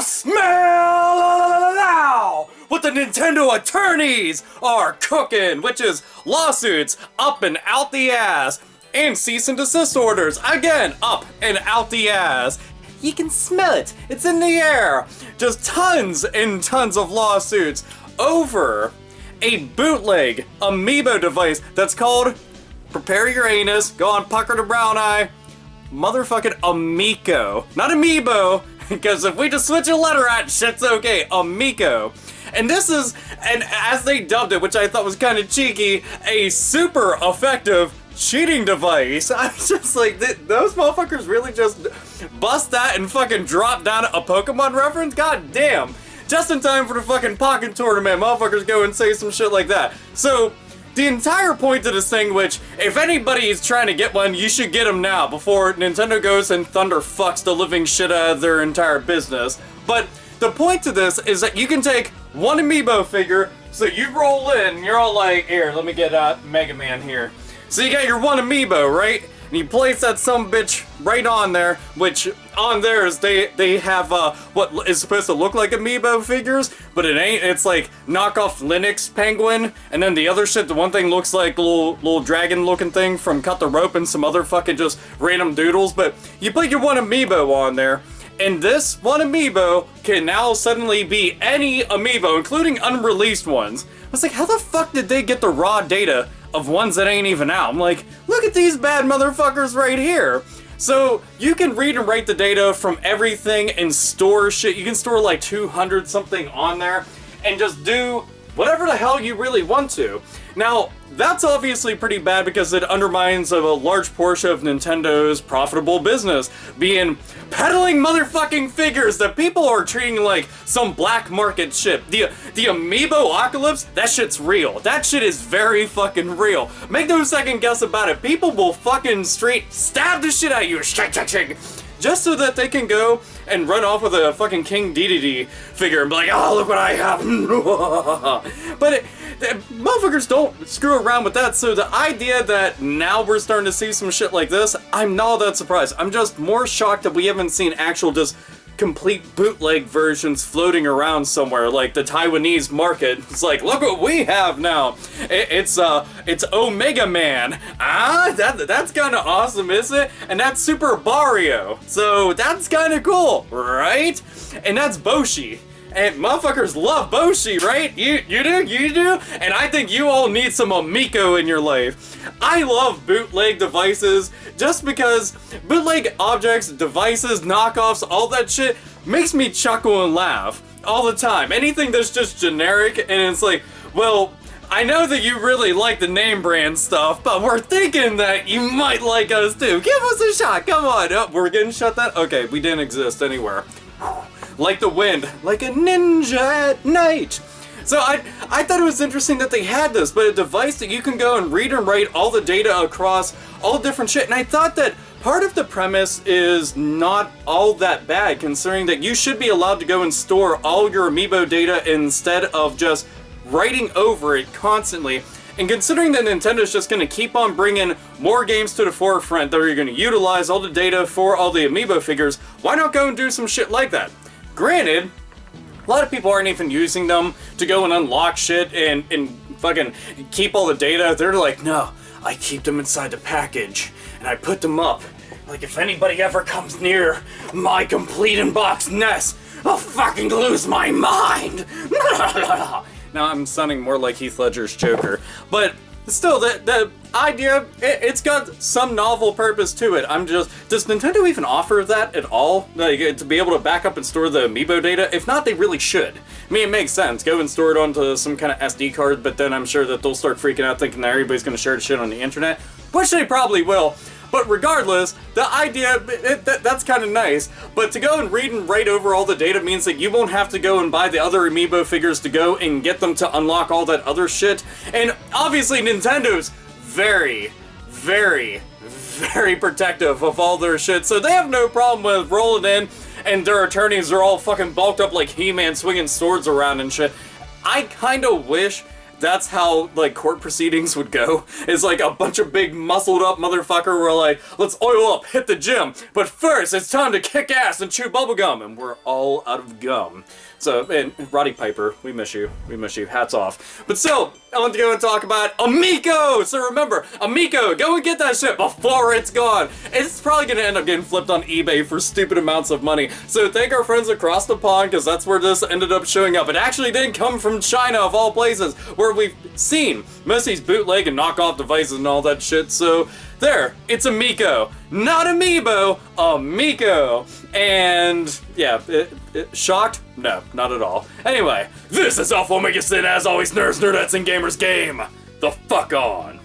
Smell what the Nintendo attorneys are cooking, which is lawsuits up and out the ass, and cease and desist orders, again, up and out the ass. You can smell it, it's in the air. Just tons and tons of lawsuits over a bootleg Amiibo device that's called, prepare your anus, go on, pucker the brown eye, motherfucking Amiiqo. Not Amiibo, because if we just switch a letter out, shit's okay. Amiiqo. And this is, and as they dubbed it, which I thought was kind of cheeky, a super effective cheating device. I was just like, those motherfuckers really just bust that and fucking drop down a Pokemon reference? God damn. Just in time for the fucking Pocket Tournament, motherfuckers go and say some shit like that. So, the entire point of this thing, which, if anybody is trying to get one, you should get them now before Nintendo goes and thunder fucks the living shit out of their entire business. But the point to this is that you can take one Amiibo figure, so you roll in, you're all like, here, let me get Mega Man here. So you got your one Amiibo, right? And you place that sumbitch right on there, which on theirs they have what is supposed to look like Amiibo figures, but it ain't. It's like knockoff Linux Penguin, and then the other shit, the one thing looks like little dragon looking thing from Cut the Rope and some other fucking just random doodles. But you put your one Amiibo on there, and this one Amiibo can now suddenly be any Amiibo, including unreleased ones. I was like, how the fuck did they get the raw data of ones that ain't even out? I'm like, look at these bad motherfuckers right here. So you can read and write the data from everything and store shit. You can store like 200 something on there and just do whatever the hell you really want to. Now, that's obviously pretty bad because it undermines a large portion of Nintendo's profitable business, being peddling motherfucking figures that people are treating like some black market shit. The Amiibo-ocalypse, that shit's real. That shit is very fucking real. Make no second guess about it. People will fucking straight stab the shit out of you, shake, just so that they can go and run off with a fucking King Dedede figure and be like, oh, look what I have. But motherfuckers don't screw around with that, so the idea that now we're starting to see some shit like this, I'm not that surprised. I'm just more shocked that we haven't seen actual just complete bootleg versions floating around somewhere, like the Taiwanese market. It's like, look what we have now. It's Omega Man. That's kind of awesome, isn't it? And that's Super Barrio. So that's kind of cool, right? And that's Boshi. And motherfuckers love Boshi, right? You do? And I think you all need some Amiiqo in your life. I love bootleg devices just because bootleg objects, devices, knockoffs, all that shit makes me chuckle and laugh all the time. Anything that's just generic and it's like, well, I know that you really like the name brand stuff, but we're thinking that you might like us too. Give us a shot, come on. Oh, we're getting shut that? Okay, we didn't exist anywhere. Like the wind, like a ninja at night. So I thought it was interesting that they had this, but a device that you can go and read and write all the data across all different shit. And I thought that part of the premise is not all that bad, considering that you should be allowed to go and store all your Amiibo data instead of just writing over it constantly. And considering that Nintendo's just going to keep on bringing more games to the forefront that are going to utilize all the data for all the Amiibo figures, why not go and do some shit like that? Granted, a lot of people aren't even using them to go and unlock shit and fucking keep all the data. They're like, no, I keep them inside the package and I put them up. Like if anybody ever comes near my complete in-box nest, I'll fucking lose my mind. Now I'm sounding more like Heath Ledger's Joker, but still, the idea, it's got some novel purpose to it. Does Nintendo even offer that at all? Like, to be able to back up and store the Amiibo data? If not, they really should. I mean, it makes sense. Go and store it onto some kind of SD card, but then I'm sure that they'll start freaking out thinking that everybody's going to share the shit on the internet, which they probably will. But regardless, the idea, that's kind of nice. But to go and read and write over all the data means that you won't have to go and buy the other Amiibo figures to go and get them to unlock all that other shit. And obviously Nintendo's very, very, very protective of all their shit. So they have no problem with rolling in and their attorneys are all fucking bulked up like He-Man swinging swords around and shit. I kind of wish that's how, like, court proceedings would go. It's like a bunch of big muscled up motherfucker were like, let's oil up, hit the gym, but first it's time to kick ass and chew bubblegum, and we're all out of gum. So, and Roddy Piper, we miss you, hats off. But so, I want to go and talk about Amiiqo! So remember, Amiiqo, go and get that shit before it's gone. It's probably gonna end up getting flipped on eBay for stupid amounts of money. So thank our friends across the pond, because that's where this ended up showing up. It actually didn't come from China, of all places, where we've seen most of these bootleg and knockoff devices and all that shit. So, there, it's Amiiqo. Not Amiibo, Amiiqo. And, yeah, shocked? No, not at all. Anyway, this is AlphaOmegaSin, as always, nerds, nerdettes, and gamers game the fuck on.